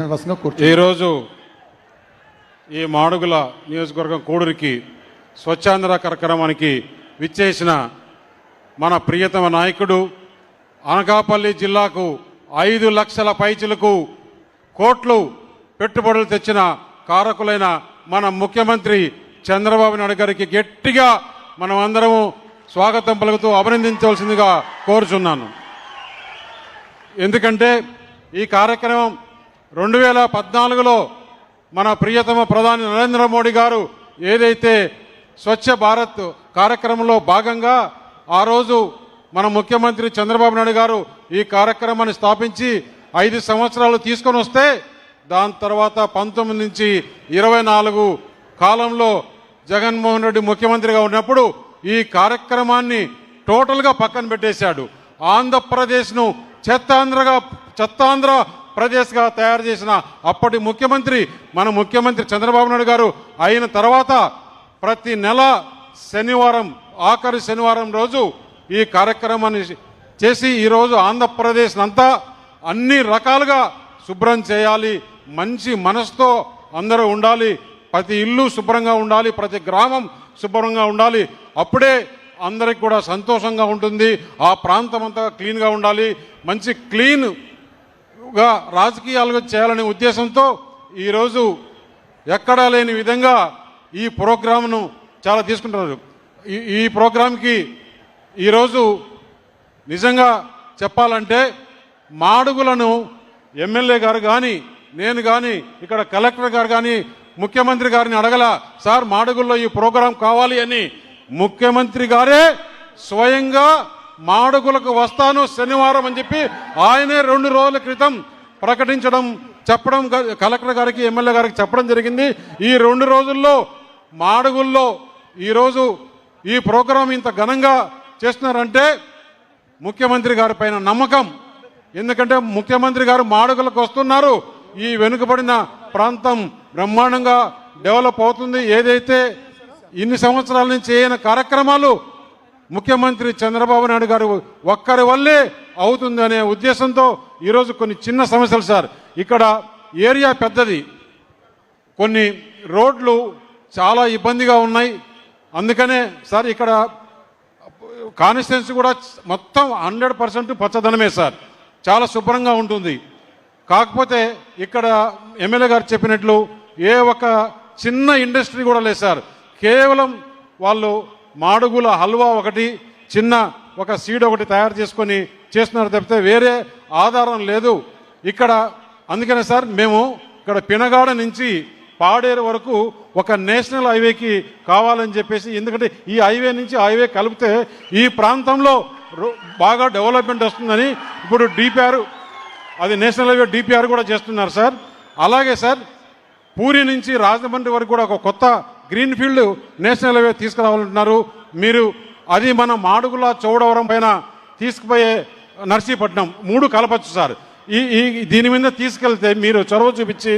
ఈరోజు ఈ మాడుగుల నియోజకవర్గం కోడూరికి స్వచ్ఛాంధ్ర కార్యక్రమానికి విచ్చేసిన మన ప్రియతమ నాయకుడు, అనకాపల్లి జిల్లాకు 5 లక్షల పైచిలకు కోట్లు పెట్టుబడులు తెచ్చిన కారకులైన మన ముఖ్యమంత్రి చంద్రబాబు నాయుడు గారికి గట్టిగా మనం అందరము స్వాగతం పలుకుతూ అభినందించవలసిందిగా కోరుచున్నాను. ఎందుకంటే ఈ కార్యక్రమం 2014లో మన ప్రియతమ ప్రధాని నరేంద్ర మోడీ గారు ఏదైతే స్వచ్ఛ భారత్ కార్యక్రమంలో భాగంగా ఆ రోజు మన ముఖ్యమంత్రి చంద్రబాబు నాయుడు గారు ఈ కార్యక్రమాన్ని స్థాపించి 5 సంవత్సరాలు తీసుకొని వస్తే దాని తర్వాత 19 నుంచి 24 కాలంలో జగన్మోహన్ రెడ్డి ముఖ్యమంత్రిగా ఉన్నప్పుడు ఈ కార్యక్రమాన్ని టోటల్గా పక్కన పెట్టేశాడు. ఆంధ్రప్రదేశ్ను చెత్తాంధ్ర ప్రదేశ్గా తయారు చేసిన అప్పటి ముఖ్యమంత్రి మన ముఖ్యమంత్రి చంద్రబాబు నాయుడు గారు అయిన తర్వాత ప్రతి నెల శనివారం, ఆఖరి శనివారం రోజు ఈ కార్యక్రమాన్ని చేసి ఈరోజు ఆంధ్రప్రదేశ్ అంతా అన్ని రకాలుగా శుభ్రం చేయాలి, మంచి మనసుతో అందరూ ఉండాలి, ప్రతి ఇల్లు శుభ్రంగా ఉండాలి, ప్రతి గ్రామం శుభ్రంగా ఉండాలి, అప్పుడే అందరికి కూడా సంతోషంగా ఉంటుంది. ఆ ప్రాంతం అంతా క్లీన్గా ఉండాలి, మంచి క్లీన్గా రాజకీయాలుగా చేయాలనే ఉద్దేశంతో ఈరోజు ఎక్కడా లేని విధంగా ఈ ప్రోగ్రామ్ను చాలా తీసుకుంటున్నారు. ఈ ప్రోగ్రాంకి ఈరోజు నిజంగా చెప్పాలంటే మాడుగులను ఎమ్మెల్యే గారు కానీ నేను కానీ ఇక్కడ కలెక్టర్ గారు కానీ ముఖ్యమంత్రి గారిని అడగల, సార్ మాడుగుల్లో ఈ ప్రోగ్రాం కావాలి అని ముఖ్యమంత్రి గారే స్వయంగా మాడుగులకు వస్తాను శనివారం అని చెప్పి ఆయనే 2 రోజుల క్రితం చెప్పడం కలెక్టర్ గారికి ఎమ్మెల్యే గారికి చెప్పడం జరిగింది. ఈ 2 రోజుల్లో మాడుగుల్లో ఈరోజు ఈ ప్రోగ్రాం ఇంత ఘనంగా చేస్తున్నారంటే ముఖ్యమంత్రి గారి పైన నమ్మకం. ఎందుకంటే ముఖ్యమంత్రి గారు మాడుగులకు వస్తున్నారు, ఈ వెనుకబడిన ప్రాంతం బ్రహ్మాండంగా డెవలప్ అవుతుంది. ఏదైతే ఇన్ని సంవత్సరాల నుంచి చేయని కార్యక్రమాలు ముఖ్యమంత్రి చంద్రబాబు నాయుడు గారు ఒక్కరి వల్లే అవుతుంది అనే ఉద్దేశంతో ఈరోజు కొన్ని చిన్న సమస్యలు సార్, ఇక్కడ ఏరియా పెద్దది, కొన్ని రోడ్లు చాలా ఇబ్బందిగా ఉన్నాయి. అందుకనే సార్ ఇక్కడ కాన్స్టిట్యున్సీ కూడా మొత్తం 100% పచ్చదనమే సార్, చాలా శుభ్రంగా ఉంటుంది. కాకపోతే ఇక్కడ ఎమ్మెల్యే గారు చెప్పినట్లు ఏ ఒక చిన్న ఇండస్ట్రీ కూడా లేదు సార్. కేవలం వాళ్ళు మాడుగుల హల్వా ఒకటి, చిన్న ఒక సీడ్ ఒకటి తయారు చేసుకొని చేస్తున్నారు తప్పితే వేరే ఆధారం లేదు ఇక్కడ. అందుకనే సార్ మేము ఇక్కడ పినగాడ నుంచి పాడేరు వరకు ఒక నేషనల్ హైవేకి కావాలని చెప్పేసి, ఎందుకంటే ఈ హైవే నుంచి హైవే కలిపితే ఈ ప్రాంతంలో బాగా డెవలప్మెంట్ వస్తుందని ఇప్పుడు డిపిఆర్, అది నేషనల్ హైవే డిపిఆర్ కూడా చేస్తున్నారు సార్. అలాగే సార్ పూరి నుంచి రాజమండ్రి వరకు కూడా ఒక కొత్త గ్రీన్ ఫీల్డ్ నేషనల్ హైవే తీసుకురావాలంటున్నారు మీరు. అది మన మాడుగుల చౌడవరం పైన తీసుకుపోయే నర్సీపట్నం 3 కలపచ్చు సార్. దీని మీద తీసుకెళ్తే మీరు చొరవ చూపించి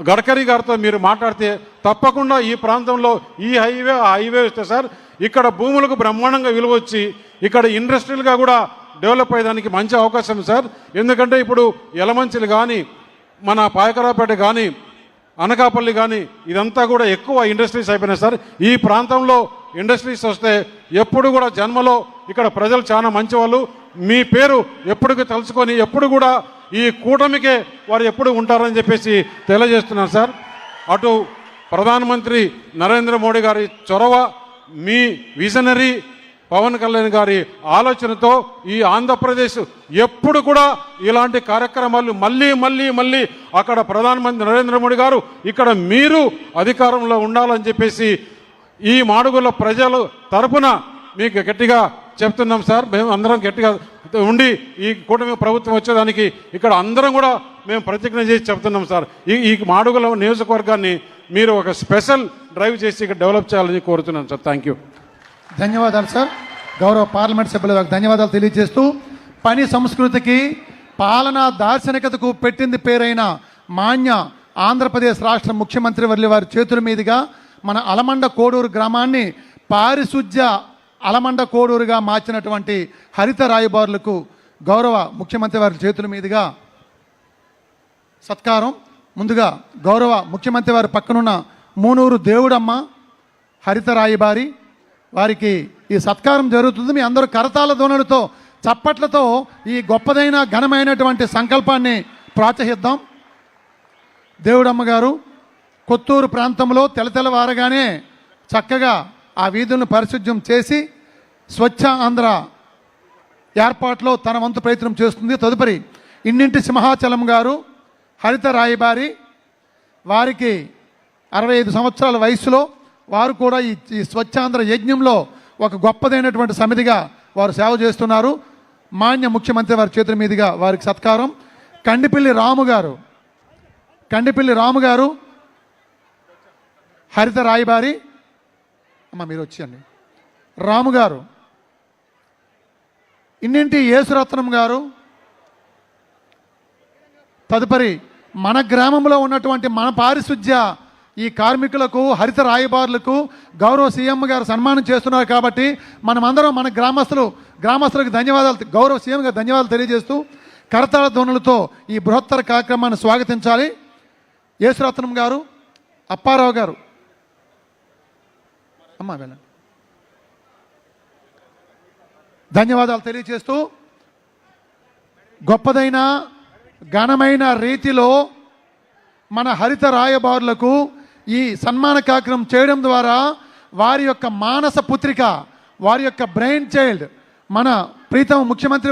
గడ్కరీ గారితో మీరు మాట్లాడితే తప్పకుండా ఈ ప్రాంతంలో ఈ హైవే వస్తే సార్ ఇక్కడ భూములకు బ్రహ్మాండంగా విలువ వచ్చి ఇక్కడ ఇండస్ట్రియల్గా కూడా డెవలప్ అయ్యేదానికి మంచి అవకాశం సార్. ఎందుకంటే ఇప్పుడు యలమంచిలి కానీ మన పాయకరాపేట కానీ అనకాపల్లి కానీ ఇదంతా కూడా ఎక్కువ ఇండస్ట్రీస్ అయిపోయినాయి సార్. ఈ ప్రాంతంలో ఇండస్ట్రీస్ వస్తే ఎప్పుడు కూడా జన్మలో ఇక్కడ ప్రజలు చాలా మంచివాళ్ళు, మీ పేరు ఎప్పటికీ తలుచుకొని ఎప్పుడు కూడా ఈ కూటమికే వారు ఎప్పుడు ఉంటారని చెప్పేసి తెలియజేస్తున్నారు సార్. అటు ప్రధానమంత్రి నరేంద్ర మోడీ గారి చొరవ, మీ విజనరీ పవన్ కళ్యాణ్ గారి ఆలోచనతో ఈ ఆంధ్రప్రదేశ్ ఎప్పుడు కూడా ఇలాంటి కార్యక్రమాలు మళ్ళీ అక్కడ ప్రధానమంత్రి నరేంద్ర మోడీ గారు, ఇక్కడ మీరు అధికారంలో ఉండాలని చెప్పేసి ఈ మాడుగుల ప్రజల తరపున మీకు గట్టిగా చెప్తున్నాం సార్. మేము అందరం గట్టిగా ఉండి ఈ కూటమి ప్రభుత్వం వచ్చేదానికి ఇక్కడ అందరం కూడా మేము ప్రతిజ్ఞ చేసి చెప్తున్నాం సార్. ఈ మాడుగుల నియోజకవర్గాన్ని మీరు ఒక స్పెషల్ డ్రైవ్ చేసి ఇక్కడ డెవలప్ చేయాలని కోరుతున్నాను సార్. Thank you. ధన్యవాదాలు సార్. గౌరవ పార్లమెంట్ సభ్యులకు ధన్యవాదాలు తెలియజేస్తూ, పని సంస్కృతికి పాలనా దార్శనికతకు పెట్టింది పేరైన మాన్య ఆంధ్రప్రదేశ్ రాష్ట్ర ముఖ్యమంత్రి వర్యుల వారి చేతుల మీదుగా మన అలమండ కోడూరు గ్రామాన్ని పారిశుధ్య అలమండ కోడూరుగా మార్చినటువంటి హరిత రాయబారులకు గౌరవ ముఖ్యమంత్రి వారి చేతుల మీదుగా సత్కారం ముందుగా గౌరవ ముఖ్యమంత్రి వారి పక్కనున్న మూనూరు దేవుడమ్మ హరిత రాయబారి వారికి ఈ సత్కారం జరుగుతుంది. మీ అందరూ కరతాళ ధ్వనులతో చప్పట్లతో ఈ గొప్పదైన ఘనమైనటువంటి సంకల్పాన్ని ప్రోత్సహిద్దాం. దేవుడమ్మ గారు కొత్తూరు ప్రాంతంలో తెల్లవారగానే చక్కగా ఆ వీధులను పరిశుభ్రం చేసి స్వచ్ఛ ఆంధ్ర ఏర్పాట్లో తన వంతు ప్రయత్నం చేస్తుంది. తదుపరి ఇన్నింటి సింహాచలం గారు హరిత రాయబారి వారికి 65 సంవత్సరాల వయసులో వారు కూడా ఈ స్వచ్ఛాంధ్ర యజ్ఞంలో ఒక గొప్పదైనటువంటి సమితిగా వారు సేవ చేస్తున్నారు. మాన్య ముఖ్యమంత్రి వారి చేతుల మీదుగా వారికి సత్కారం. కండిపిల్లి రాము గారు హరిత రాయబారి అమ్మ మీరు వచ్చేయండి. రాము గారు ఇన్నింటి యేసురత్నం గారు. తదుపరి మన గ్రామంలో ఉన్నటువంటి మన పారిశుధ్య ఈ కార్మికులకు హరిత రాయబారులకు గౌరవ సీఎం గారు సన్మానం చేస్తున్నారు కాబట్టి మనమందరం మన గ్రామస్తులకు ధన్యవాదాలు, గౌరవ సీఎం గారు ధన్యవాదాలు తెలియజేస్తూ కరతాళ ధ్వనులతో ఈ బృహత్తర కార్యక్రమాన్ని స్వాగతించాలి. యేసురత్నం గారు, అప్పారావు గారు అమ్మ వెళ్ళండి. ధన్యవాదాలు తెలియజేస్తూ గొప్పదైన ఘనమైన రీతిలో మన హరిత రాయబారులకు ఈ సన్మాన కార్యక్రమం చేయడం ద్వారా వారి యొక్క మానస పుత్రిక, వారి యొక్క బ్రెయిన్ చైల్డ్ మన ప్రీతమ ముఖ్యమంత్రి